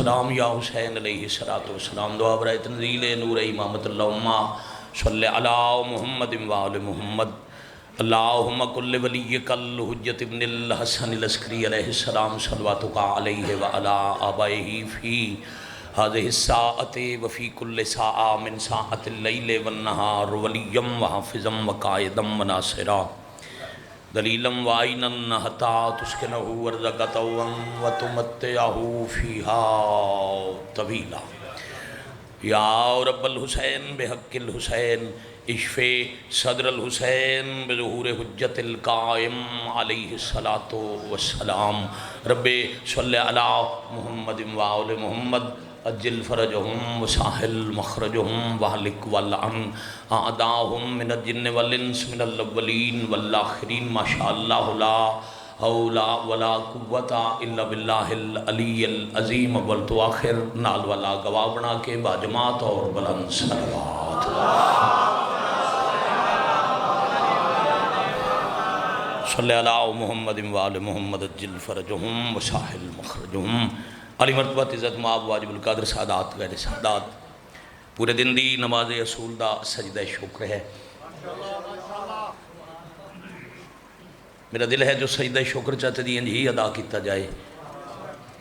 والسلام یا حسین علیہ السلام دعا برائے تنزیل نور امامت اللہم صلی علی محمد وآل محمد اللہم کل ولیک الحجت ابن الحسن العسکری علیہ السلام صلواتک علیہ وعلا آبائہ فی هذه الساعة وفي كل ساعة من ساعة الليل والنهار وليا وحافظا وقائدا وناصرا دليلا وعينا حتى تسكنه أرضك طوعا وتمتعه فيها طويلا يا رب الحسين بحق الحسين اشفِ صدر الحسين بظہور حجت القائم علیہ الصلاة والسلام رب صلی علی محمد وآل محمد اجل فرجهم وساحل مخرجهم وحلق والعن اعداهم من الجن والانس من الاولین والآخرین ما شاء اللہ لا حول ولا قوة الا باللہ العلی العظیم اولتو آخر نال والا گواہ بنا کے باجماعت اور بلند صلوات صلی اللہ محمد وآل محمد اجل فرجهم وساحل مخرجهم علی مرتبہ عزت مآب واجب القادر سادات غیر سادات پورے دن دی نماز اصول دا سجدہ شکر ہے میرا دل ہے جو سجدہ شکر چاہتے دی انجی ادا کیتا جائے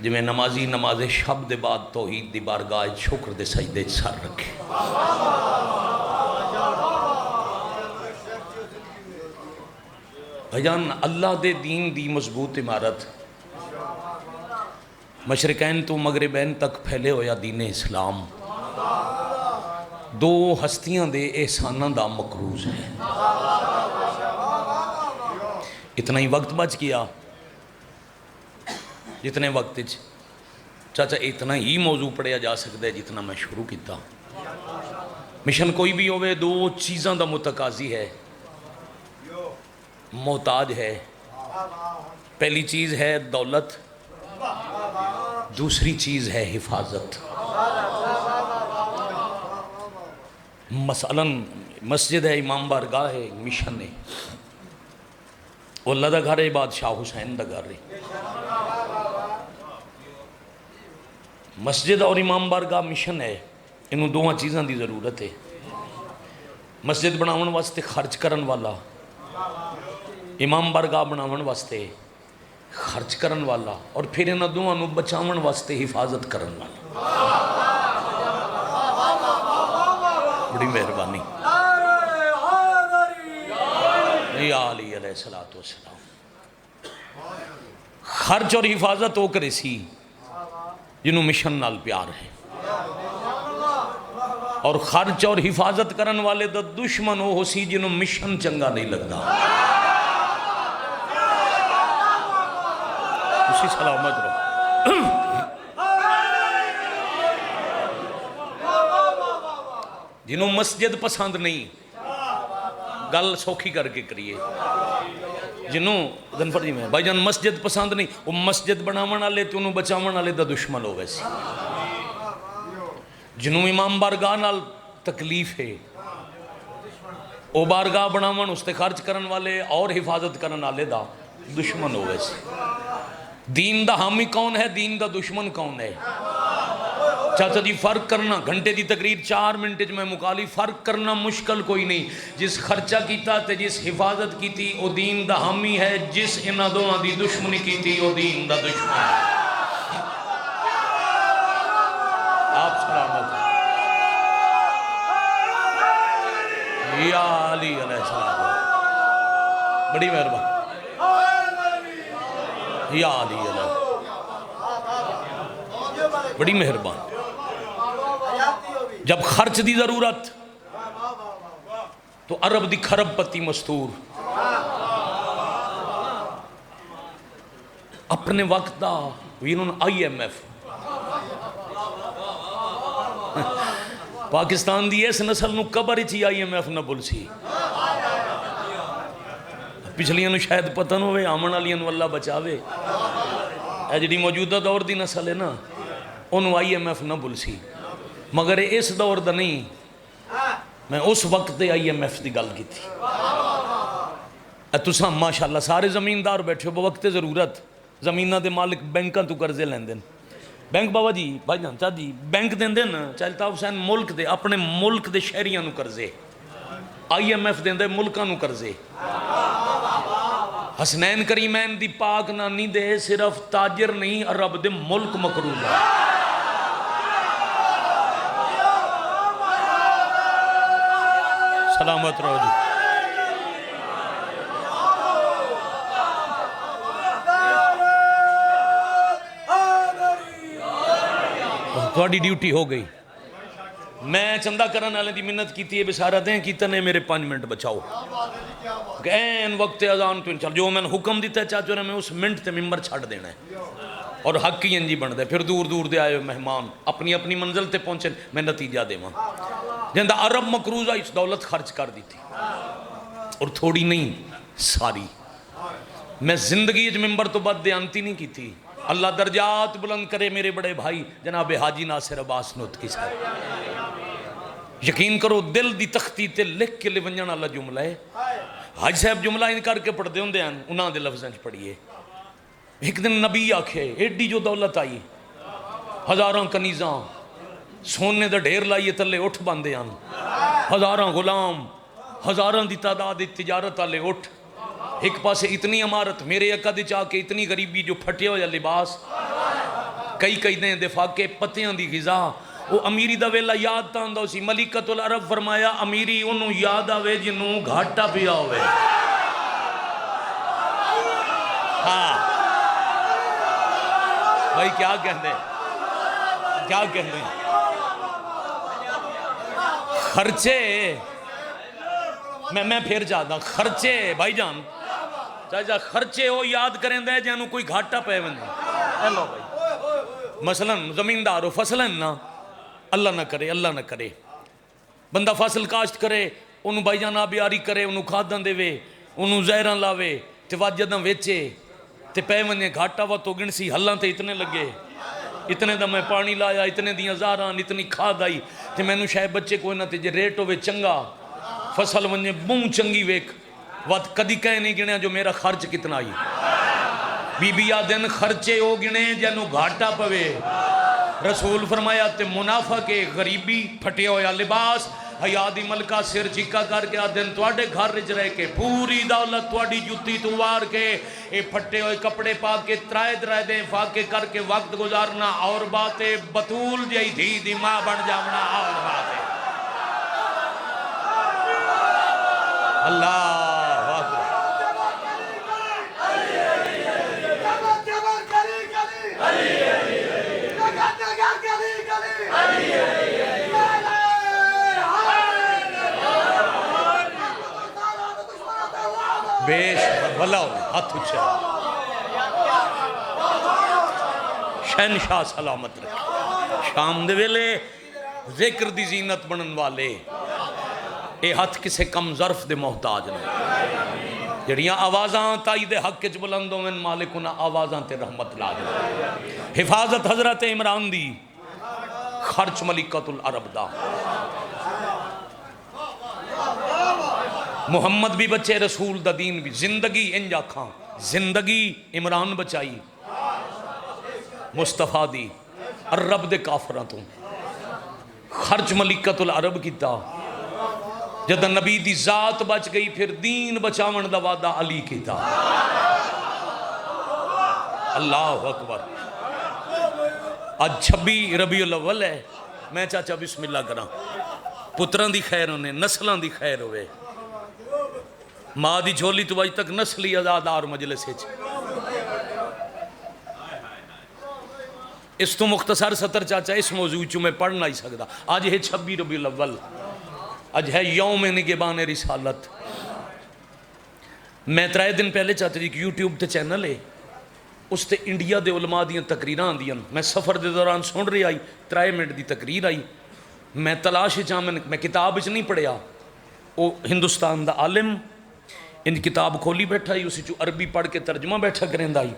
جی میں نمازی نماز شب دے بعد توحید دی بارگاہ شکر دے سجدے سر رکھے بھائیان اللہ دے دین دی مضبوط عمارت مشرقین تو مغربین تک پھیلے ہویا دین اسلام دو ہستیاں دے احساناں دا مقروض ہے اتنا ہی وقت بچ گیا جتنے وقت چاچا اتنا ہی موضوع پڑھیا جا سکتا ہے جتنا میں شروع کیتا مشن کوئی بھی ہوئے دو چیزاں دا متقاضی ہے محتاج ہے پہلی چیز ہے دولت دوسری چیز ہے حفاظت مثلا مسجد ہے امام بارگاہ ہے مشن ہے اللہ دا گھر ہے بادشاہ حسین دا گھر ہے مسجد اور امام بارگاہ مشن ہے انہوں دو چیزاں دی ضرورت ہے مسجد بناون واسطے خرچ کرن والا امام بارگاہ بناون واسطے خرچ کرن والا اور پھر انہاں دوہاں نوں بچاون واسطے حفاظت کرن والا بڑی مہربانی یا علی علیہ السلام خرچ اور حفاظت ہو کرے سی جنہوں مشن نال پیار ہے اور خرچ اور حفاظت کرن والے دا دشمن ہو سی جنہوں مشن چنگا نہیں لگدا اسی سلامت رہو جنہوں مسجد پسند نہیں گل سوکھی کر کے کریے جنہوں دنفر جی میں بھائی جان مسجد پسند نہیں وہ مسجد بناون والے تے انہوں بچاون والے دا دشمن ہو ویسی جنہوں امام بارگاہ نال تکلیف ہے او بارگاہ بناون اس تے خرچ کرن والے اور حفاظت کرن والے دا دشمن ہو ویسی دین دا حامی کون ہے دین دا دشمن کون ہے چاچا جی فرق کرنا گھنٹے دی تقریر 4 منٹ میں مکالی فرق کرنا مشکل کوئی نہیں جس خرچہ کیتا تے جس حفاظت کی تھی او دین دا حامی ہے جس انہاں دوہاں دی دشمنی کی تھی او دین دا دشمن ہے آپ سلامت یا علی علیہ السلام بڑی مہربانی یا علی علیہ بڑی مہربان جب خرچ دی ضرورت تو عرب دی کھرب پتی مستور اپنے وقت دا وینون آئی ایم ایف پاکستان دی اس نسل نو قبر چی آئی ایم ایف نہ بول سی پچھلیاں نو شاید پتہ نہ ہوئے آمن علیاں نو اللہ بچاوے اے جڑی موجودہ دور دی نسل ہے نا انہوں آئی ایم ایف نہ بول سی مگر اس دور دا نہیں میں اس وقت دے آئی ایم ایف دی گل کی تھی تساں ماشاءاللہ سارے زمیندار بیٹھے ہو بوقت ضرورت زمینہ دے مالک بینکاں تو قرضے لین دین بینک بابا جی بھائی جان چاہ جی بینک دیں نا چاہے الطاف حسین ملک دے اپنے ملک دے شہریاں نو قرضے IMF دیں دے ملکاں نو قرضے حسنین کریمین دی پاک نانی دے صرف تاجر نہیں عرب دے ملک مقروض ہے سلامت رہو جی تھوڑی ڈیوٹی ہو گئی میں چندہ کرن والے دی منت کیتی ہے بشارتیں کیتنے میرے 5 منٹ بچاؤ این وقت اذان تو انچال جو میں نے حکم دیتا ہے چاچو نے میں اس منٹ تے ممبر چھڑ دینا ہے اور حق کی انجی بن دے پھر دور دور دے آئے مہمان اپنی اپنی منزل تے پہنچے میں نتیجہ دے ماں جندہ عرب مقروضہ اس دولت خرچ کر دی تھی اور تھوڑی نہیں ساری میں زندگی اج ممبر تو بد دیانتی نہیں کی تھی اللہ درجات بلند کرے میرے بڑے بھائی جناب حاجی ناصر عباس نوت کی صاحب یقین کرو دل دی تختی تے لکھ کے لے ونجن اللہ جملہ ہے حاج صاحب جملہ ان کر کے پڑھ دے ہوں دے ہیں انہاں دے لفظیں پڑھئے ایک دن نبی آکھے ایڈی جو دولت آئی ہزاراں کنیزاں سونے دا ڈھیر لائیے تلے اٹھ باندے ہیں ہزاراں غلام ہزاراں دی تعداد تجارت آلے اٹھ ایک پاسے اتنی عمارت میرے اکد چاہ کے اتنی غریبی جو پھٹے ہو یا لباس کئی دیں دفاع کے پتیاں دی غذا وہ امیری دا ویلا یاد تاندہ اسی ملکت العرب فرمایا امیری انہوں یاد آوے جنہوں گھاٹا پیا ہوئے ہاں بھائی کیا کہندے کیا کہندے خرچے میں پھر جاتا خرچے بھائی جان چاہتا خرچے ہو یاد کریں دے جانو کوئی گھاٹا پہ بندے اللہ بھائی مثلا زمیندار ہو فصلیں نا اللہ نہ کرے بندہ فصل کاشت کرے انہوں بھائی جان آبیاری کرے انہوں کھاداں دے وے انہوں زہران لاوے تے واجداں ویچے تے پہ ونجے گھاٹا وا تو گنسی ہلاں تے اتنے لگے اتنے دا میں پانی لایا اتنے دیاں زاران اتنی کھاد آئی تے میں نو شاید بچے کوئی نہ تے جے ریٹ ہوئے چنگا فصل ونجے بوں چنگی ویک وقت کدی کہے نہیں گنے جو میرا خرچ کتنا آئی بی بی آدن خرچے ہو گنے جنو گھاٹا پوے رسول فرمایا تے منافع کے غریبی پھٹے ہویا لباس حیادی ملکہ سر چکا کر کے آدن توڑے گھر رج رہے کے پوری دولت توڑی جتی توار کے اے پھٹے ہوئے کپڑے پا کے ترائے دیں فاقے کر کے وقت گزارنا اور باتیں بطول جائی دھی دی ماں بن جاونا اور باتیں اللہ بیش بھلا ہوئے ہاتھ اچھا شہنشاہ سلامت رکھے شام دے ویلے ذکر دی زینت بنن والے اے ہاتھ کسے کم ظرف دے محتاج نے جڑیاں آوازاں تائی دے حق کچ بلندوں میں مالکونہ آوازاں تے رحمت لاجے حفاظت حضرت عمران دی خرچ ملکت العرب دا محمد بھی بچے رسول دا دین بھی زندگی انجا کھاں زندگی عمران بچائی مصطفیٰ دی عرب دے کافران تو خرچ ملکت العرب کی تا جدہ نبی دی ذات بچ گئی پھر دین بچاون دا وعدہ علی کی تا اللہ اکبر آج 26 ربیع الاول ہے میں چاچا بسم اللہ کرا پتران دی خیر ہونے نسلان دی خیر ہوئے ماں دی جھولی تو آج تک نسلی ازادار مجلس ہے اس تو مختصر سطر چاچا اس موضوع چو میں پڑھ نہیں سکتا آج ہے 26 ربیع الاول آج ہے یوم نگبان رسالت میں 3 دن پہلے چاہتا جی کہ یوٹیوب تے چینل ہے اس تے انڈیا دے علماء دیاں تقریران دیاں میں سفر دے دوران سن رہی آئی 3 منٹ دی تقریر آئی میں تلاش چاہ میں کتاب اچھ نہیں پڑھیا وہ ہندوستان دا عالم ان کتاب کھولی بیٹھا ہی اسی چو عربی پڑھ کے ترجمہ بیٹھا کریں دائی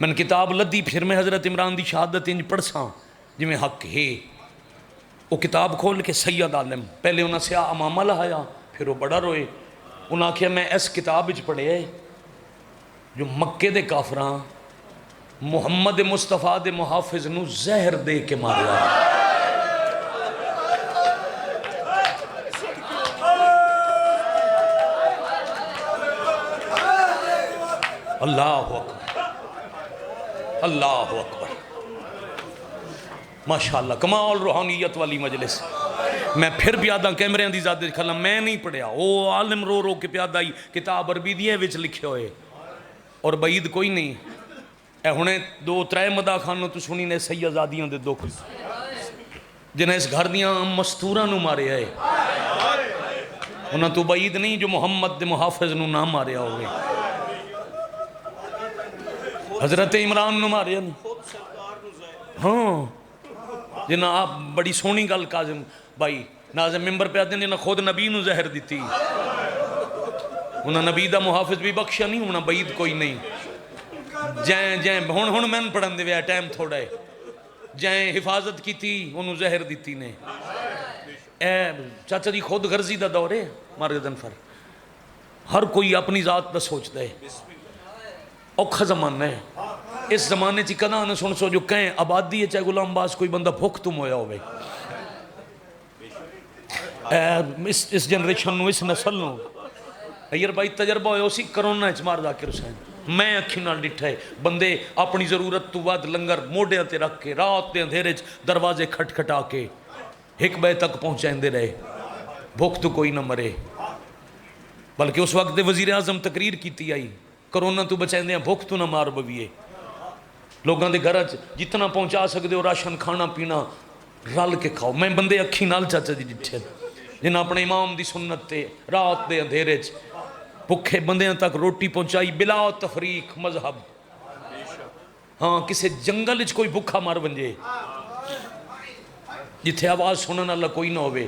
میں نے کتاب لدی پھر میں حضرت عمران دی شہادت انج پڑھ ساں جی میں حق ہے وہ کتاب کھول کے سید عالم پہلے انہاں سیاہ امامہ لہایا پھر وہ بڑا روئے انہاں کہا میں اس کتاب اچھ پڑھے جو مکے دے کافران محمد مصطفیٰ دے محافظ نو زہر دے کے ماریا. اللہ اکبر اللہ اکبر ماشاءاللہ کمال روحانیت والی مجلس. میں پھر پیادہ کیمرے دی ذات کھلا میں نہیں پڑھیا وہ عالم رو رو کے پیادہ ہی کتاب عربی دیئے وچ لکھے ہوئے اور بعید کوئی نہیں. اے ہونے دو ترے مدہ خانوں تو سنی نے سیدادیاں دے دکھ جنہیں اس گھر دیاں مستوراں نو مارے آئے انہاں تو بعید نہیں جو محمد دے محافظ نو نہ مارے ہوئے. حضرت عمران نو مارے ہاں جنہ آپ بڑی سونی گل کاظم بھائی ناظم ممبر پہ آتے ہیں جنہ خود نبی نو زہر دیتی انہاں نبی دا محافظ بھی بخشا نہیں انہاں بعید کوئی نہیں. جائیں ہون میں پڑھن دے ویا ٹائم تھوڑا ہے جائیں حفاظت کی تھی انہوں زہر دیتی نے. اے چاچا جی خود غرضی دا دور ہے مارگدن فر ہر کوئی اپنی ذات دا سوچتا ہے. اوکھا زمانہ ہے اس زمانے چی کنا نہ سن سو جو کہیں آبادی ہے چاہے غلام باز کوئی بندہ بھوک تم ہویا ہوئے اس جنریشن نو اس نسل نو ایر بھائی تجربہ ہوئے اسی کرونا اچمار ذاکر حسین میں اکھی نال ڈٹھا ہے بندے اپنی ضرورت تو ود لنگر موڑے تے رکھ کے رات دے اندھیرے دروازے کھٹ کھٹا کے ایک بے تک پہنچائیں دے رہے بھوک تو کوئی نہ مرے. بلکہ اس وقت وزیر اعظم تقریر کیتی آئی کرونا تو بچائیں دے بھوک تو نہ مار بویے لوگاں دے گھر جتنا پہنچا سکتے ہو راشن کھانا پینا رل کے کھاؤ. میں بندے اکھی نال چاچا جی ڈٹھے جنہ اپنے امام دی سنت تے رات دے اندھیرے بھکھے بندیاں تک روٹی پہنچائی بلا تفریق مذہب. ہاں کسے جنگل کوئی بھکھا مار بنجے جتھے آواز سنن اللہ کوئی نہ ہوئے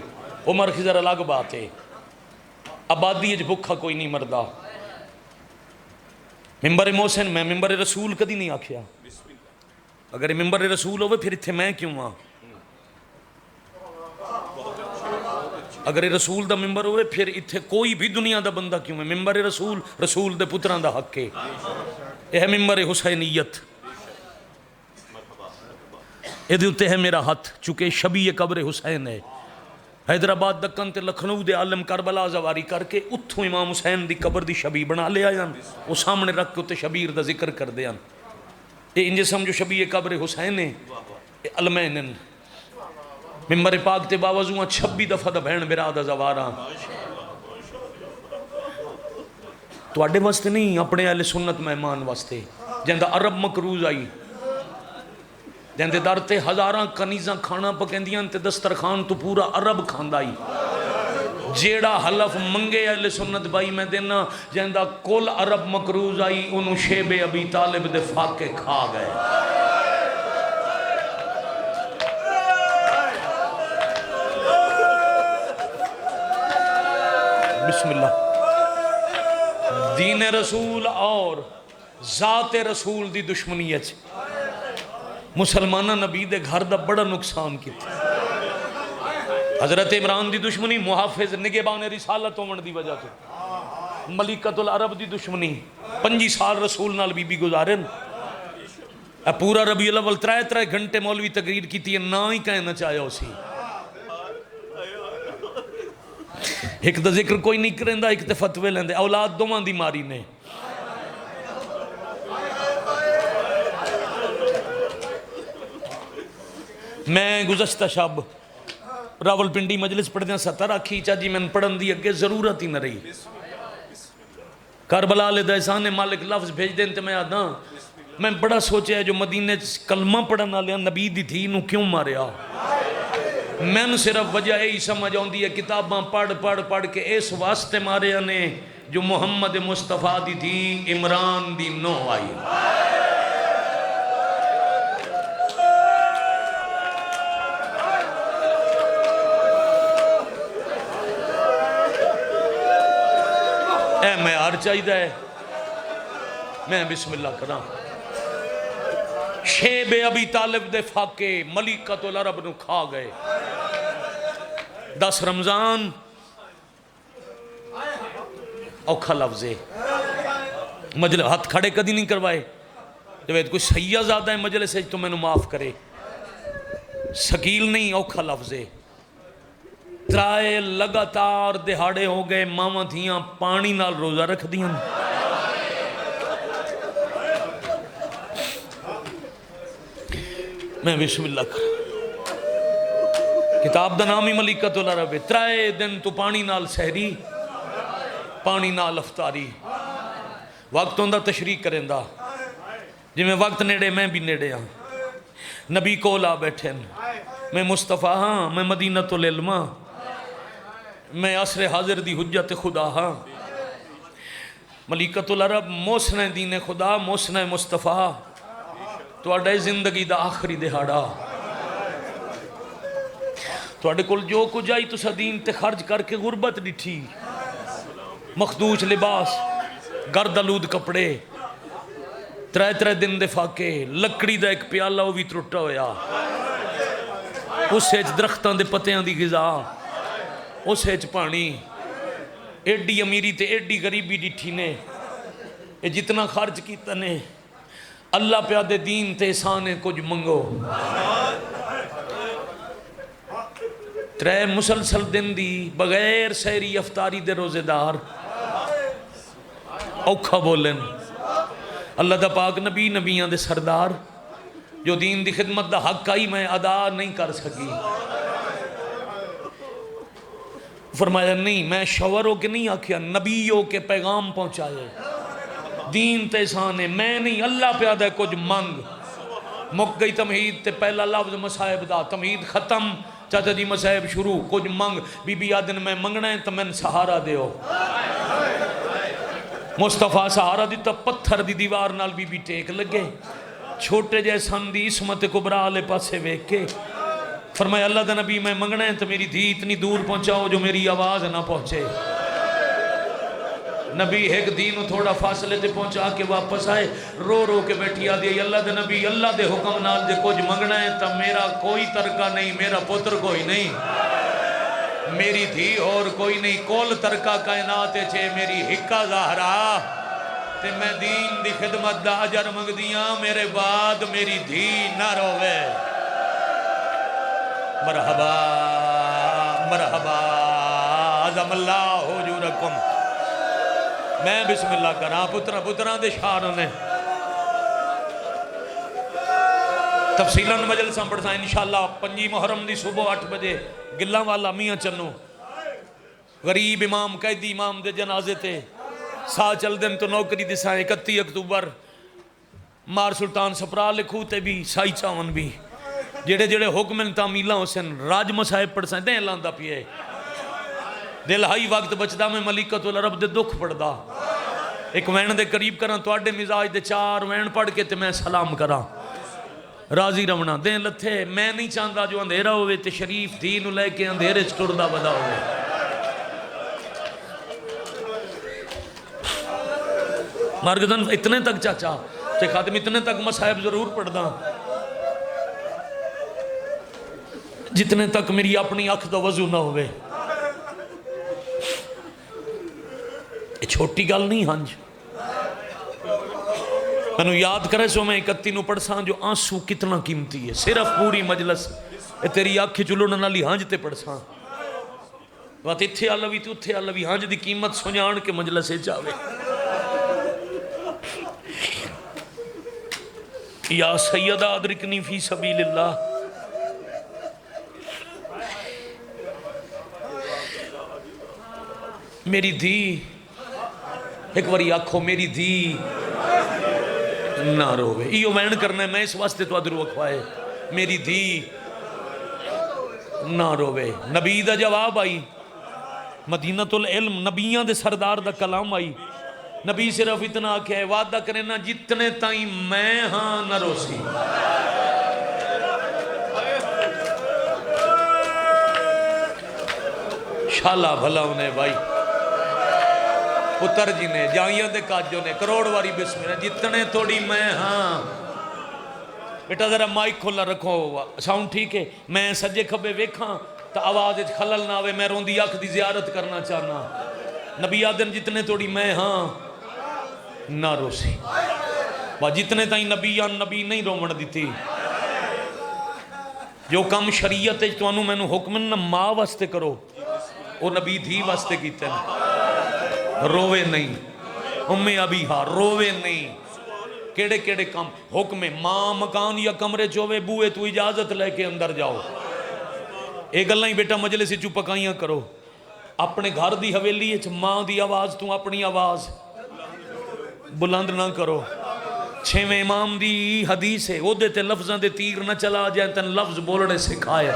عمر خضر الگ بات ہے. آبادی بھکھا کوئی نہیں مردہ. ممبر محسن میں ممبر رسول کدی نہیں آکھیا اگر ممبر رسول ہوئے پھر اتھے میں کیوں ہاں اگر رسول دا ممبر ہوئے پھر اتھے کوئی بھی دنیا دا بندہ کیوں ہے. ممبر رسول رسول دے پتران دا حق ہے. یہ ممبر حسینیت یہ دیتے ہے میرا ہاتھ چونکہ شبیہ قبر حسین ہے. حیدرآباد دکن تے لکھنؤ دے عالم کربلا زواری کر کے اتھوں امام حسین دی قبر دی شبیہ بنا لے آیا وہ سامنے رکھ کے اتھے شبیر دا ذکر کر دیا. یہ انجے سمجھو شبیہ قبر حسین ہے علمین ممبر پاک تے باوضوعاں 26 دفعہ دا بہن برادہ زوارا تو اڈے واسطے نہیں اپنے اہل سنت مہمان واسطے جہاں عرب مکروز آئی جہاں در تے ہزاراں کنیزاں کھانا پکیندیاں تے دسترخوان تو پورا عرب کھاندا آئی جیڑا حلف منگے اہل سنت بائی میں دینا جہاں کل عرب مکروز آئی انہوں شیب ابی طالب دے فاقے کھا گئے. بسم اللہ. دین رسول اور ذات رسول دی دشمنی ہے مسلمانہ نبی دے گھر دا بڑا نقصان کی تھی. حضرت عمران دی دشمنی محافظ نگہبان رسالت ہومن دی وجہ تو ملکۃ العرب دی دشمنی 5 سال رسول نال بی بی گزارن پورا ربیع الاول 3 گھنٹے مولوی تقریر کی تھی نہ ہی کہنا چاہیا اسی ایک دا ذکر کوئی نہیں کرندہ ایک تے فتوے لیندے اولاد دومان دی ماری نے. میں گزشتہ شب راول پنڈی مجلس پڑھ دیا 17 کھیچا جی میں پڑھن دی اگے ضرورت ہی نہ رہی. کربلا لے دہسان مالک لفظ بھیج دیں تے میں آدھا میں بڑا سوچے ہے جو مدینہ کلمہ پڑھنا لیا نبی دی تھی انہوں کیوں ماریا. میں نے صرف وجہ یہی سمجھ آؤں ہے کتاباں پڑھ کے اس واسطے مارے نے جو محمد مصطفیٰ دی تھی عمران دی نو آئی. اے میں ہر چاہیدہ ہے میں بسم اللہ کرا شیب ابی طالب دے فاقے ملکۃ العرب نو کھا گئے. 10 رمضان اوکھا لفظ ہے مجلس ہاتھ کھڑے کدی نہیں کروائے جب کوئی سیاح زیادہ ہے مجلس تو میں معاف کرے، سکیل نہیں اوکھا لفظ ہے۔ ترائے لگاتار دہاڑے ہو گئے ماواں دھیاں پانی نال روزہ رکھ دیاں۔ میں بسم اللہ کر کتاب دا نام ہی ملیکۃ العرب ہے۔ ترائے دن تو پانی نال سحری، پانی نال افطاری، وقت ہوندا تشریح کریں دا، جی میں وقت نیڑے میں بھی نیڑے ہاں، نبی کول آ بیٹھے ہیں، میں مصطفیٰ ہاں، میں مدینۃ العلم ہاں، میں عصر حاضر دی حجت خدا ہاں، ملیکۃ العرب موسن دین خدا، موسن مصطفیٰ، تو اڈے زندگی دا آخری دہاڑا، تو اڈے کل جو کچھ آئی تو دین تے خرج کر کے غربت ڈٹھی، مخدوش لباس، گرد آلود کپڑے، ترے دن دے فاقے، لکڑی دا ایک پیالہ وہ بھی ترٹا ہویا، اس ہیچ درختان دے پتیاں دی غذا، اس ہیچ پانی، ایڈی امیری تے ایڈی غریبی ڈٹھی نے، اے جتنا خرچ کیتا نے، اللہ پیادے دین تے احسانے کچھ منگو۔ ترے مسلسل دن دی بغیر سحری افطاری دے روزے دار اوکھا بولن، اللہ دا پاک نبی نبیان دے سردار، جو دین دی خدمت دا حق آئی میں ادا نہیں کر سکی، فرمایا نہیں میں شور ہو کے نہیں آکھیا، نبی ہو کے پیغام پہنچائے، دین تے احسانے، میں نہیں اللہ پیادہ کچھ منگ۔ مک گئی تمہید تے پہلا لفظ مصائب دا، تمہید ختم، چاچا جی مصائب شروع، کچھ منگ، بی بی آدن میں منگنا ہے تو میں سہارا دیو، مصطفیٰ سہارا دیتا، پتھر دی دیوار نال بی بی ٹیک لگے، چھوٹے جیسان دی عصمت کبرا لے پاسے ویک کے فرمایا اللہ دا نبی میں منگنا ہے تو میری دھی اتنی دور پہنچاؤ جو میری آواز نہ پہنچے۔ نبی ایک دین تھوڑا فاصلے تے پہنچا کے واپس آئے، رو رو کے بیٹھی آدھی اللہ دے نبی اللہ دے حکم نال جے کچھ منگنا ہے تو میرا کوئی ترکہ نہیں، میرا پتر کوئی نہیں، میری دھی اور کوئی نہیں، کول ترکہ کائنات چھے میری حکا ظاہرہ، تے میں دین دی خدمت دا اجر منگ دیاں، میرے بعد میری دھی نہ روے۔ مرحبا مرحبا عظم اللہ حجورکم۔ میں بسم اللہ کرا پتران دے شعر نے تفصیلاً مجلساں پڑھتا ہے انشاءاللہ 5 محرم دی صبح 8 بجے گلہ والا میاں چنو غریب امام قیدی امام دے جنازے تے سا چل دن تو نوکری دسائیں 31 اکتوبر مار سلطان سپرا لکھو تے بھی سائی چاون بھی جڑے جڑے حکمن تعمیلہ حسین راج مسائب پڑھ سائیں دیں لاندہ پیئے دل ہائی وقت بچدا میں ملیکۃ العرب دے دکھ پڑھدا ایک وین دے قریب کران تو آڈے مزاج دے 4 وین پڑھ کے تے میں سلام کران راضی رونا دیں لتھے میں نہیں چاہتا جو اندھیرا ہوئے تے شریف دین لے کے اندھیرے چٹردہ بدا ہوئے مارگدن اتنے تک چاچا تے خاتم اتنے تک مسائب ضرور پڑھدا جتنے تک میری اپنی اکھ دا وضو نہ ہوئے چھوٹی گل نہیں ہنج میں یاد کرے سو میں 31 نو پڑھساں جو آنسو کتنا قیمتی ہے صرف پوری مجلس تیری آنکھ چلوڑن والی ہنج تے پڑھساں بات اتھے آلوی تو اتھے آلوی ہنج دی قیمت سنجان کے مجلس سے جاوے یا سیدہ ادرکنی فی سبیل اللہ میری دھی ایک باری آکھو میری دھی نہ روے ایو وین کرنا ہے میں اس واسطے تو ادرو اکھوائے میری دھی نہ روے نبی دا جواب آئی مدینۃ العلم نبیان دے سردار دا کلام آئی نبی صرف اتنا آکھے ہے وعدہ کرے نا جتنے تائیں میں ہاں نہ روسی شالا بھلا انہیں بھائی پتر جی نے جائیاں دے کاجوں نے کروڑ واری بسم اللہ جتنے توڑی میں ہاں بیٹا ذرا مائک کھولا رکھو ساؤنڈ ٹھیک ہے میں سجے کھبے ویکھاں تا آواز خلل نہ آوے میں روندی آنکھ دی زیارت کرنا چاہنا نبی آدم جتنے توڑی میں ہاں نہ روسی وہ جتنے تائیں نبی نہیں رومن دیتی جو کم شریعت تو انہوں میں حکم نہ ماں واسطے کرو وہ نبی دھی واسطے کیتے ہیں روے نہیں امی ابھی ہاں روے نہیں کیڑے کیڑے کام حکم ماں مکان یا کمرے چوے بوئے تو اجازت لے کے اندر جاؤ ایک گلہ ہی بیٹا مجلس چو پکائیاں کرو اپنے گھر دی حویلی ماں دی آواز تو اپنی آواز بلند نہ کرو چھویں امام دی حدیث ہے او دیتے لفظاں دے تیر نہ چلا جائیں تن لفظ بولنے سکھائے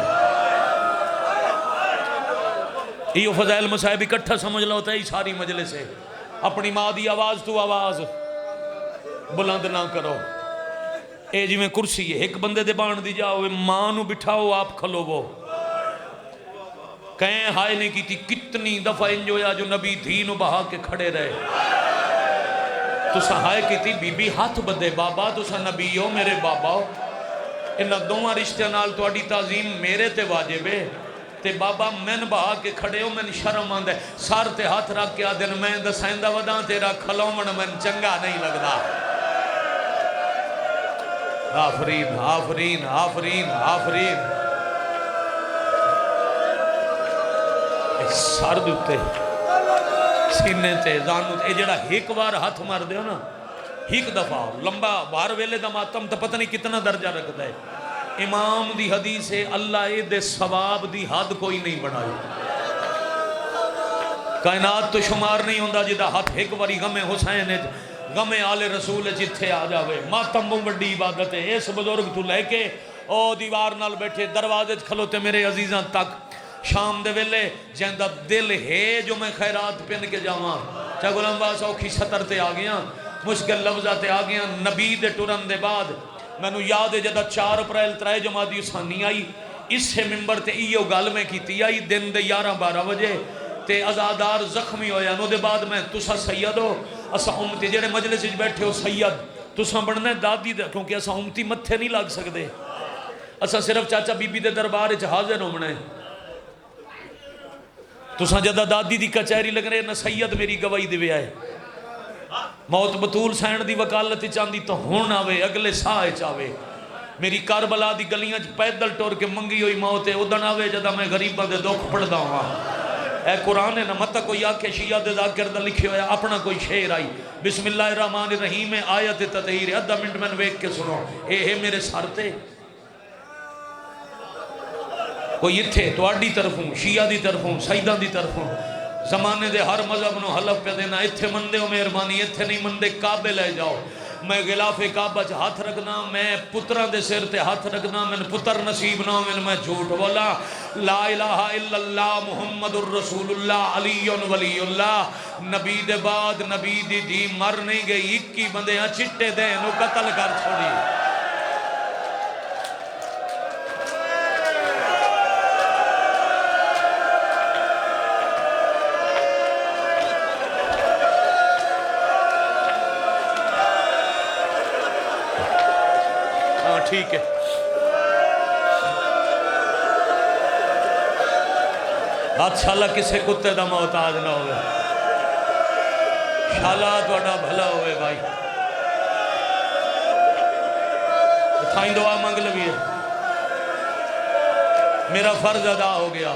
یہ فضائل مصائب اکٹھا سمجھ لو ہوتا ہے ساری مجلس ہے اپنی ماں دی آواز تو آواز بلند نہ کرو اے جی میں کرسی ہے ایک بندے دے بان دی جاؤ ماں نو بٹھاؤ آپ کھلو وہ کہیں ہائے نہیں کی تھی کتنی دفعہ انجویا جو نبی دھی نو بہا کے کھڑے رہے تو سہائے کی تھی بی بی ہاتھ بدے بابا تو سا نبی ہو میرے بابا ہو انہا دوہاں رشتہ نال تو اڈی تعظیم میرے تے واجب ہے تے بابا میں بہا کے کھڑے ہو میں شرم آندے سار تے ہاتھ رکھ کے آدھن میں دسائندہ وداں تیرا کھلومن میں چنگا نہیں لگدا آفرین آفرین آفرین آفرین سار دوتے سینے تے زانو تے جڑا ایک بار ہاتھ مار دے ہو نا ایک دفعہ لمبا بار ویلے دا ماتم تا پتہ نہیں کتنا درجہ رکھتا ہے امام دی حدیث ہے اللہ دے ثواب دی حد کوئی نہیں بڑھائی کائنات تو شمار نہیں ہوندہ جدہ ہاتھ ایک باری غم حسین غم آل رسول جتھے آ جاوے ماتم بڑی عبادت ہے اس بزرگ تو لے کے او دیوار نال بیٹھے دروازے کھلوتے میرے عزیزاں تک شام دے ویلے جہندہ دل ہے جو میں خیرات پین کے جاواں چاہ غلام باس اوکھی سطر تے آگیاں مشکل لفظہ تے آگیاں نبی دے ٹرن دے بعد میں نو یاد ہے جدہ 4 اپریل 3 جمادی ثانی آئی اس سے ممبر تے ایو گال میں کیتی آئی دن دے 11-12 بجے تے ازادار زخمی ہویا نو دے بعد میں تسا سید ہو اسا امتی جڑے مجلس وچ بیٹھے ہو سید تسا بڑھنے دادی دے کیونکہ اسا امتی متھے نہیں لگ سکدے اسا صرف چاچا بی بی دے دربار وچ حاضر ہونے تسا جدہ دادی دی کچہری لگ رہے نہ سید میری گواہی دے آئے موت بطول سین دی وکالت چاندی تو ہون آوے اگلے سائے چاوے میری کربلا دی گلیاں پیدل ٹور کے منگی ہوئی موت ہے ادن آوے جدہ میں غریبہ دے دکھ پڑھ دا ہوں اے قرآن ہے نہ مت کوئی آکے شیعہ دے ذاکر دا لکھی ہویا اپنا کوئی شعر آئی بسم اللہ الرحمن الرحیم آیت تطہیر ادھا منٹ میں ویک کے سنو اے میرے سارتے کوئی اتھے تو اڈی طرف ہوں شیعہ دی طرف ہوں سیدہ دی طرف ہوں زمانے دے ہر مذہب نو حلف پہ دینا اتھے مندے ہو مہربانی اتھے نہیں مندے کعبے لے جاؤ میں غلاف کعبہ چ ہاتھ رکھنا میں پترہ دے سر تے ہاتھ رکھنا میں پتر نصیب نہ میں جھوٹ بولا لا الہ الا اللہ محمد الرسول اللہ علی ولی اللہ نبی دے بعد نبی دی دی مر نہیں گئی 21 بندے ہاں چٹے دے نو قتل کر چھوڑی ٹھیک ہے ہاتھ شالا کسے کتے دا محتاج نہ ہوئے شالا توڑا بھلا ہوئے بھائی تھائیں دعا مانگ لگی ہے میرا فرض ادا ہو گیا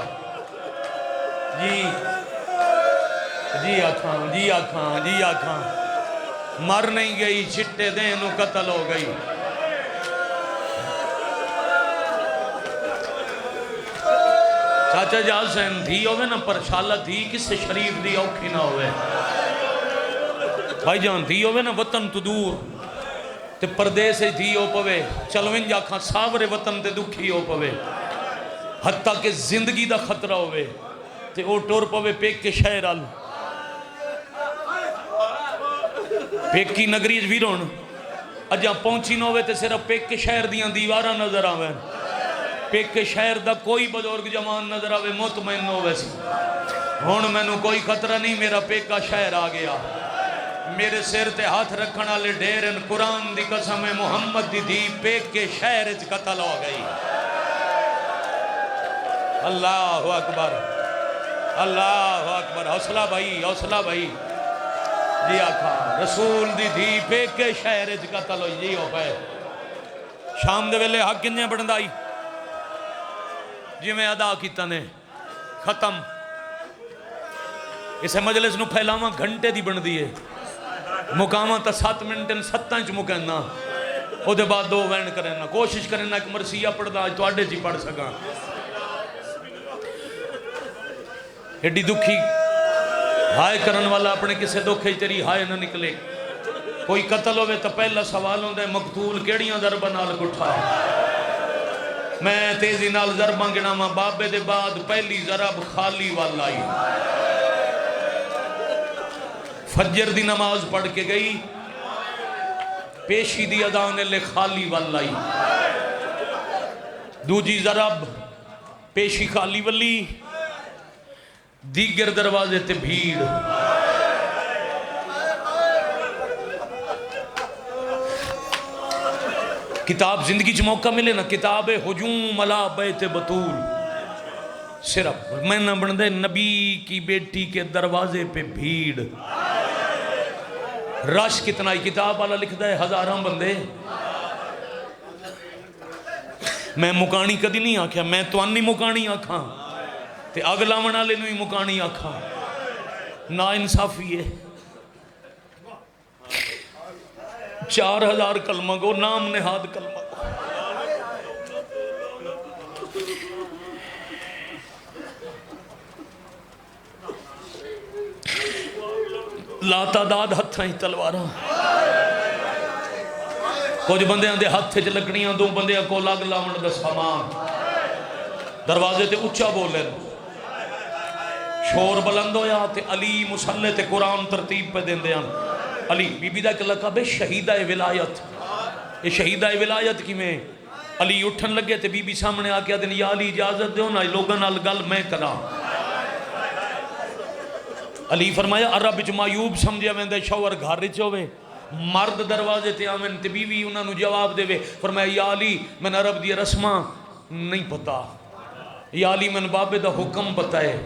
جی آکھاں جی آکھاں جی آکھاں مر نہیں گئی چٹے دیں نو قتل ہو گئی چاچا جال سین دھی ہوئے نا پر شالہ دھی کس سے شریف دی اوکھی نہ ہوئے بھائی جان دھی ہوئے نا وطن تو دور تے پردے سے دھی ہو پوے چلویں جا کھاں ساورے وطن تے دکھی ہو پوے حتیٰ کہ زندگی دا خطرہ ہوئے تے او ٹور پوے پیک کے شہر آل پیک کی نگری ویرون اجاں پہنچی نہ ہوئے تے صرف پیک کے شہر دیاں دیوارہ نظر آویں پیک کے شہر دا کوئی بزرگ جوان نظر آوے مطمئن ہو ویسے ہون میں نو کوئی خطرہ نہیں میرا پیک کا شہر آ گیا میرے سر تے ہاتھ رکھنا لے ڈیرن قرآن دی قسم محمد دی دی پیک کے شہر اچ قتل ہو گئی اللہ اکبر حوصلہ بھائی حوصلہ بھائی جی آکھا رسول دی دھی پیکے شہر اچ قتل ہوئی جی ہو پائے شام دے ویلے حق کنجے بڑھندائی جی میں ادا کیتا نے ختم اسے مجلس نو پھیلاواں گھنٹے دی بن دیئے مقامہ تا 7 منٹن 7 انچ مکہنا او دے بعد 2 وینڈ کرنا کوشش کرنا ایک مرثیہ پڑھ دا تو آڈے جی پڑھ سکاں ایڈی دکھی ہائے کرن والا اپنے کسے دکھے تیری ہائے نہ نکلے کوئی قتل ہوئے تا پہلا سوال ہوندے مقتول کیڑیاں ضربہ نال کٹھا میں تیزی نال ضرباں گنا ماں بابے دے بعد پہلی ضرب خالی والائی فجر دی نماز پڑھ کے گئی پیشی دی ادانے لے خالی والائی دوجی ضرب پیشی خالی والی دیگر دروازے تے بھیڑ کتاب زندگی چ موقع ملے نا کتاب ہجوم علی بیت بطول صرف میں نہ بن دے نبی کی بیٹی کے دروازے پہ بھیڑ رش کتنا ہی کتاب والا لکھ دے ہزاراں بندے میں مکانی کدی نہیں آکھیا میں تو انی مکانی آکھاں تے اگلا ونا لے نوی مکانی آکھاں نا انصافی ہے 4000 کلمہ گو نام نہاد کلمہ گو لا تعداد ہتھاں ہی تلواراں کچھ بندیاں دے ہتھ چ لکڑیاں 2 بندیاں کو لگ لاون دا سامان دروازے تے اچھا بولن شور بلند ہویا تے علی مصلی تے قرآن ترتیب پہ دین دیاں علی بی بی دا ایک لقب ہے شہیدہ ولایت یہ شہیدہ ولایت کی میں علی اٹھن لگے تے بی بی سامنے آکے دن یا علی اجازت دیو نا لوگاں نال گل میں کرا علی فرمایا عرب وچ معیوب سمجھیا ویندے شوہر گھر وچ ہوے مرد دروازے تے آویں تے بیوی انہاں نو جواب دے فرمایا یا علی میں عرب دی رسماں نہیں پتا یا علی میں بابے دا حکم پتہ ہے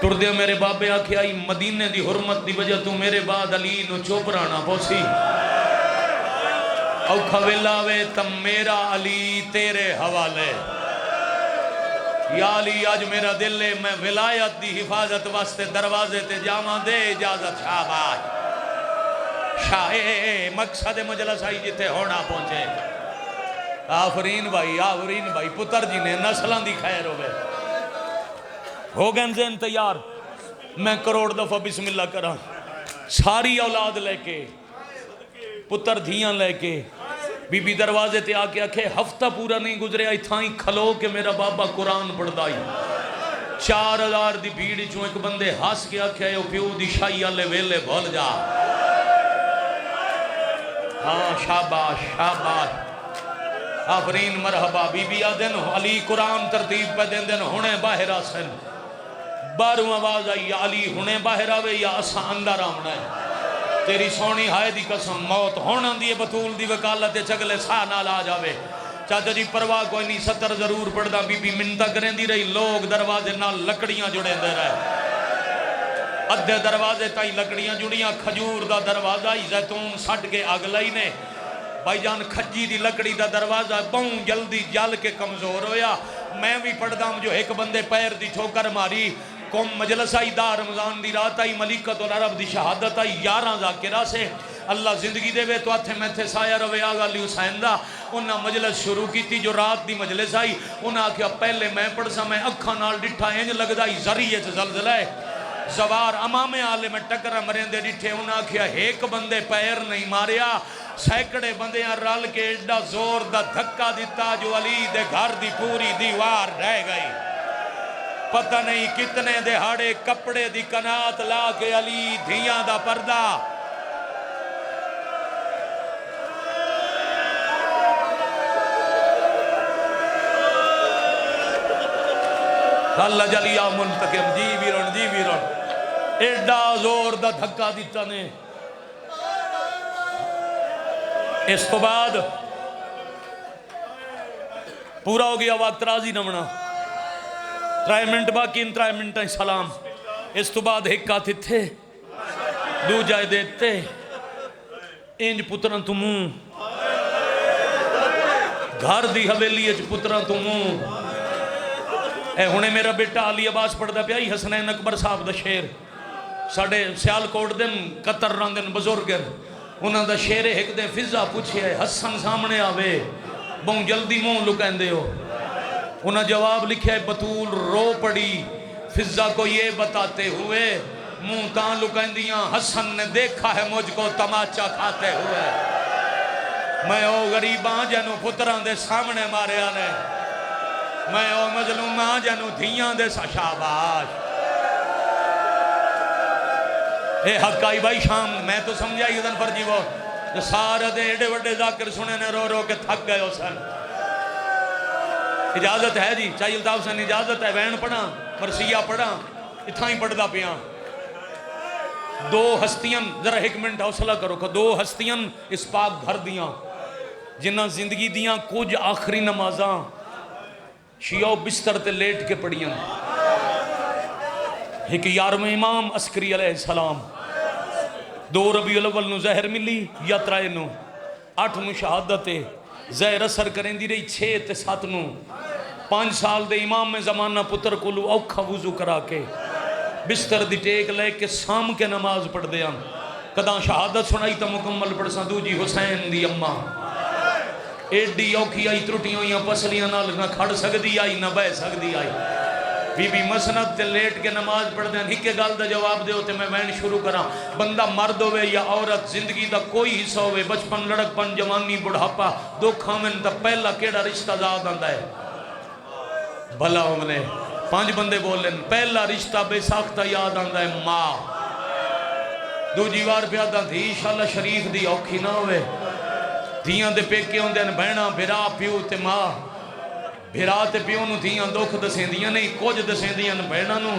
ٹردے میرے بابے آکھے آئی مدینے دی حرمت دی وجہ تو میرے بعد علی نو چوپ رانا پوسی او کھویلاوے تم میرا علی تیرے حوالے یا علی آج میرا دل ہے میں ولایت دی حفاظت واسطے دروازے تے جاواں دے اجازت شاباش شاہ مقصد مجلس آئی جتے ہونا پہنچے آفرین بھائی پتر جی نے نسلان دی خیر ہوئے ہو گئے ذہن تیار میں کروڑ دفعہ بسم اللہ کرا ساری اولاد لے کے پتر دھیاں لے کے بی بی دروازے تے آکے آکھے ہفتہ پورا نہیں گزرے آئی تھائیں کھلو کہ میرا بابا قرآن پڑھ دائی 4000 دی بھیڑ چوں ایک بندے ہاس کے آکھے او پیو دی شائی آلے ویلے بھول جا ہاں شاباش آفرین مرحبا بی بی آدن علی قرآن ترتیب پہ دن دن ہونے باہر آسن باروں آواز آئی یا علی ہونے باہر آوے یا اسا اندر آمنا ہے تیری سونی ہائے دی قسم موت ہونا دیئے بطول دی وکالت چگلے سا نال آ جاوے چاچا جی پرواہ کوئی نہیں 70 ضرور پڑھ دا بی بی منتہ کریں دی رہی لوگ دروازے نال لکڑیاں جڑے دے رہے ادھے دروازے تائیں لکڑیاں جڑیاں کھجور دا دروازہ ہی زیتون سٹ کے آگ لائی نے بھائی جان کھجی دی لکڑی دا دروازہ بہن جلدی جل کے کمزور ہویا میں بھی پڑھ دا ہوں جو ایک بندے پیر دی ٹھوکر ماری قوم مجلس آئی دا رمضان دی رات آئی ملکت العرب دی شہادت آئی 11 ذاکرہ سے اللہ زندگی دے وے تو آتھے میں تھے سایہ روے آگا علی حسین دا انہاں مجلس شروع کی تھی جو رات دی مجلس آئی انہاں کیا پہلے میں پڑھ سا میں اکھا نال ڈٹھا انج لگ دا ذریعے سے زلزلہ ہے زوار امام آلے میں ٹکرہ مرندے ڈٹھے انہاں کیا ایک بندے پیر نہیں ماریا سینکڑے بندیاں رل کے ایڈا زور دا دھکا دیتا جو علی دے گھر دی پوری دیوار رہ گئی پتہ نہیں کتنے دہاڑے کپڑے دی کنات لا کے علی دھیاں دا پردہ اللہ جلیا منتقم جی ویرن ایڈا زور دا دھکا دیتا نے اس تو بعد پورا ہو گیا وقت راضی نمنا 3 منٹ باقی ان 3 منٹ سلام اس تو بعد ایک آتے تھے دو جائے دیتے انج پتران تو منہ گھر دی حویلی اچ پتران تو منہ اے ہونے میرا بیٹا علی عباس پڑھ دا پیائی حسنین اکبر صاحب دا شیر ساڑھے سیال کوٹ دن قطر ران دن بزرگن انہاں دا شیر ایک دن فضا پوچھے ہے حسن سامنے آوے بہن جلدی منہ لکین دے ہو انہاں جواب لکھے ہے بطول رو پڑی فضا کو یہ بتاتے ہوئے منہ تاں لکین دیاں حسن نے دیکھا ہے مجھ کو تماچا کھاتے ہوئے میں او غریباں جنو پتران دے سامنے مارے آنے میں او مظلوماں جنو دھیاں دے شاباش اے حق آئی بھائی شام میں تو سمجھائی ادھن پر جیوہ جو سارا دے ایڈے وڈے ذاکر سنے نے رو رو کے تھک گئے ہو سن اجازت ہے جی چاہیے الطاف سن اجازت ہے وین پڑھا مرسیہ پڑھا اتھا ہی پڑھ دا پیاں دو ہستیاں ذرا ایک منٹ حوصلہ کرو کہ دو ہستیاں اس پاک گھر دیاں جنہ زندگی دیاں کچھ آخری نمازاں شیعہ بستر تے لیٹ کے پڑھیاں ایک یارم امام عسکری علیہ السلام 2 ربیع الاول نو زہر ملی یا 3 نو 8 نو شہادت زہر اثر کریں دی رہی 6 تے 7 نو 5 سال دے امام میں زمانہ پتر کو لو اوکھا وضو کرا کے بستر دی ٹیک لے کے سام کے نماز پڑھ دیاں کداں شہادت سنائی تا مکمل پڑھ سا دو جی حسین دی اممہ ایڈی اوکھی آئی ترٹیوں یا پسلیاں نہ کھڑ سکدی آئی نہ بہ سکدی آئی بی بی مسند تے لیٹ کے نماز پڑھ دیں ہی کے گال دا جواب دے ہوتے میں وین شروع کرا بندہ مرد ہوئے یا عورت زندگی دا کوئی حصہ ہوئے بچپن لڑک پن جوانی بڑھاپا دو کھامن دا پہلا کیڑا رشتہ زاد آندہ ہے بھلا ہونے 5 بندے بولیں پہلا رشتہ بے ساختہ یاد آندہ ہے ماں دو جیوار پیادہ تھی انشاءاللہ شریف دی اوکھی نہ ہوئے دھیاں دے پیکے ہوندے ہیں بہنا بھرا پیو تے ماں بھرا تے پیو نو دھیاں دکھ دسیں دیاں نہیں کچھ دسیں دیاں بہنا نو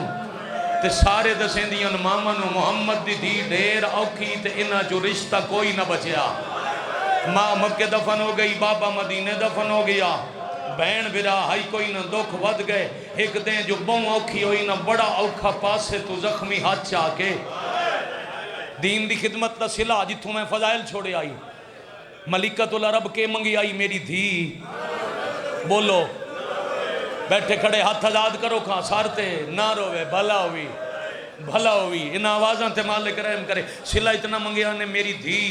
تے سارے دسیں دیاں ماما نو محمد دی دھی ڈھیر اوکھی تے انہا جو رشتہ کوئی نہ بچیا ماں مکہ دفن ہو گئی بابا مدینے دفن ہو گیا بہن بھرا ہائی کوئی نہ دکھ ود گئے ایک دیں جو بہن اوکھی ہوئی نہ بڑا اوکھا پاسے تو زخمی ہاتھ چاہ کے دین دی خدمت دا صلح جتوں میں فضائل چھوڑے آئی ملکت العرب کے منگی آئی میری دھی بولو بیٹھے کھڑے ہاتھ آزاد کرو کھاں سارتے نہ روے بھلا ہوئی ان آوازاں تے مالک رحم کرے صلح اتنا منگی آنے میری دھی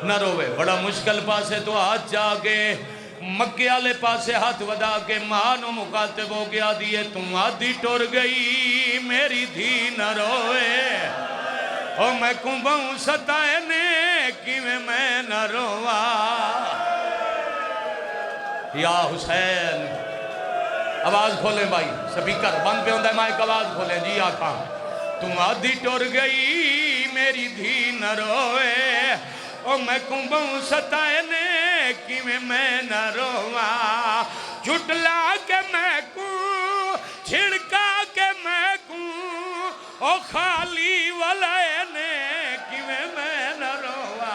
نہ روے بڑا مشکل پاسے تو ہاتھ جا کے مکے آلے پاسے ہاتھ ودا کے مانو مقاتب ہو گیا دیئے تم آدھی ٹور گئی میری دھی نہ روے او میں کنبہوں ستائنے کیویں میں نہ روا یا حسین آواز کھولیں بھائی سپیکر بند پہ ہوندہ ہے مائک آواز کھولیں جی آقا تم آدھی ٹور گئی میری دھی نہ روے او میں کنبہوں ستائنے کیویں میں نہ روا جھٹلا کے میں کوں چھڑکا کے میں کوں او خالی والائنے کیویں میں نہ روا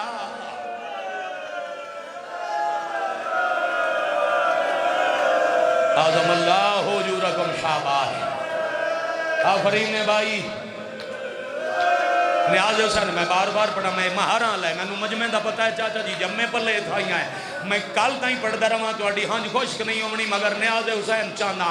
آزم اللہ حجورکم شاباش آفرین بھائی نیاز حسین میں بار بار پڑھا میں مہاراں لائے میں نو مجمع دا پتہ ہے چاچا جی جب میں پلے تھا ہی آئے میں کل تائیں پڑھ دا رہا تو اڈی ہانج خوشک نہیں ہومنی مگر نیاز حسین چانا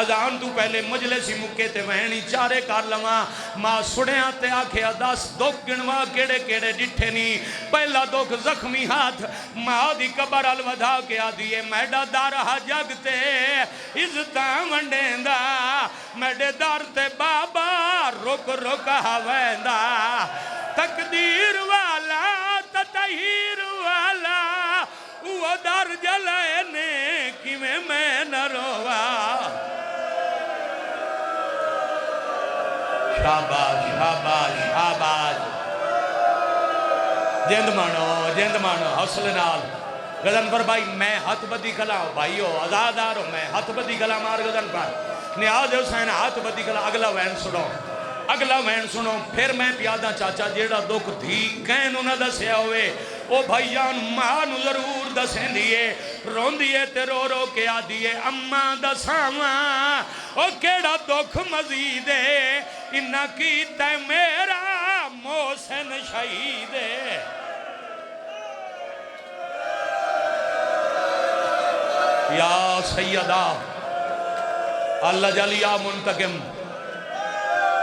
ازان تو پہلے مجلسی مکے تے وہنی چارے کار لما ماں سڑیاں تے آکھے دس دکھ گنوا کیڑے کیڑے ڈٹھے نہیں پہلا دکھ زخمی ہاتھ ماں دی قبر الودھا کے آدھیے میڈا دارہ جگتے عزتاں منڈیندہ میڈے دار تے بابا رک رک ہویندہ تقدیر والا تطہیر والا وہ در جلائنے کیویں میں نہ روا شاباش شاباش شاباش جند مانو حوصلے نال غزن پر بھائی میں ہاتھ بدی کھلا ہوں بھائیو آزادار ہوں میں ہاتھ بدی کھلا مار غزن پر نیاز حسین ہاتھ بدی کھلا اگلا وین سنو پھر میں پیادہ چاچا جیڑا دکھ تھی کہیں انہوں نے دسیا ہوئے او بھائیان ماں نو ضرور دسیں دیئے رون دیئے تے رو رو کے آ دیئے اماں دساواں او کیڑا دکھ مزید ہے انہا کیتا میرا مول حسین شہید یا سیدہ اللہ جل یا منتقم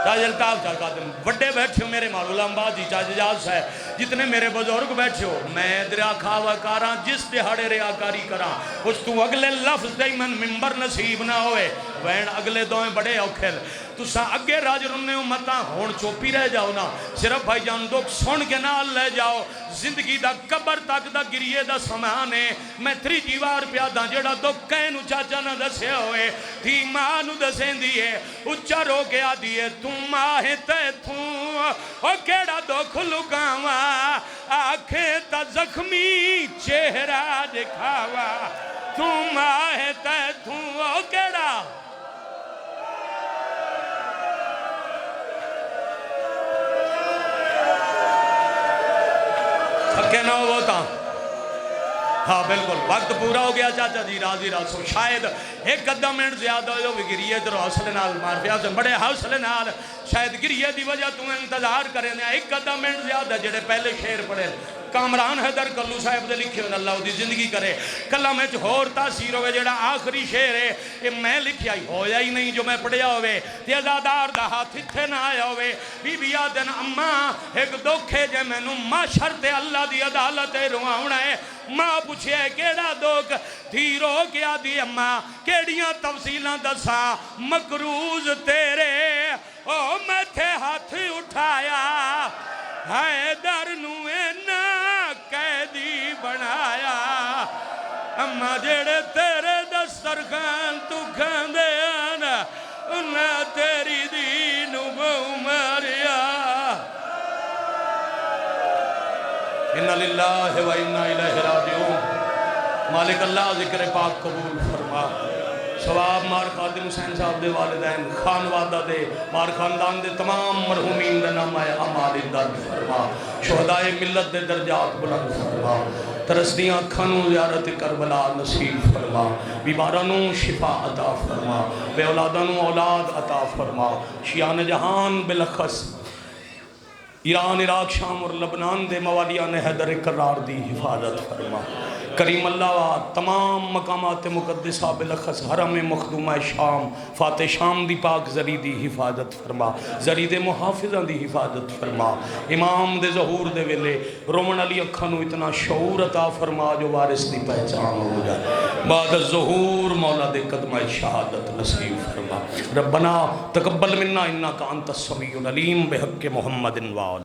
چاچا الطاف چاچا قادم بڑے بیٹھے ہو میرے مولوی امبا جی چاچا جاز ہے جتنے میرے بزرگ بیٹھے ہو میں دریا کھاوا کاراں جس دہاڑے ریاکاری کراں اس تو اگلے لفظ دے من ممبر نصیب نہ ہوئے وین اگلے دوئیں بڑے اوکھل تو سا اگے راج رنے امتاں ہون چوپی رہ جاؤ نا صرف بھائی جان دکھ سن کے نال لے جاؤ زندگی دا قبر تک دا گریے دا سمانے میں تری جیوار پیاداں جیڑا دکھ کہنو چاچا نہ دسے ہوئے تھی ماں نو دسیں دیئے اچھا رو کے آ دیئے تم ماہ تے تھوں او کیڑا دکھ لگاوا آنکھیں تا زخمی چہرہ دکھاوا تم ماہ تے تھوں او کیڑا تھکے نہ ہوتا ہاں بالکل وقت پورا ہو گیا چاچا جی راضی راسو شاید ایک قدم منٹ زیادہ ہو بھی گریے تو حوصلے نال مارفیا سے بڑے حوصلے نال شاید گریے دی وجہ تو انتظار کریں ایک قدم منٹ زیادہ جڑے پہلے شیر پڑھے کامران حیدر کلو صاحب دے لکھے ہوئے اللہ دی زندگی کرے کلہ میں ہور تاثیر ہوئے جڑا آخری شیر ہے یہ میں لکھیا ہی ہویا ہی نہیں جو میں پڑھیا ہوئے تیزادار دا ہاتھ اتھے نہ آیا ہوئے بی بی آدن اماں ایک دکھے جے میں نو معاشر تے اللہ دی عدالت رواؤنا ہے ماں پوچھے کیڑا دکھ تھی رو کیا دی اماں کیڑیاں تفصیلاں دسا مقروض تیرے او میں تھے ہاتھ اٹھایا حیدر نوے نا قیدی بنایا اما جڑے تیرے دسترخان تو کھاندے آنا انہا تیری دینو بہماریا انہا للہ و انہا الہ راجعون مالک اللہ ذکر پاک قبول فرما ثواب مار خادم حسین صاحب دے والدین خانوادہ دے مار خاندان دے تمام مرحومین دے نام آئے عمال درد فرما شہدائے ملت دے درجات بلند فرما ترسدیاں کھنوں زیارت کربلا نصیب فرما بیمارانوں شفا عطا فرما بے اولادانوں اولاد عطا فرما شیعان جہان بلخص ایران عراق شام اور لبنان دے موالیان حیدر قرار دی حفاظت فرما کریم اللہ و تمام مقامات مقدسہ بلخص حرم مخدومہ شام فاتح شام دی پاک زری دی حفاظت فرما زری دے محافظہ دی حفاظت فرما امام دے ظہور دے ویلے رومن علی اکھانو اتنا شعور عطا فرما جو وارث دی پہچان ہو جائے بعد الظہور مولا دے قدمہ شہادت نصیب فرما ربنا تقبل منا انکا انت السمیع العلیم بحق محمد وآلہ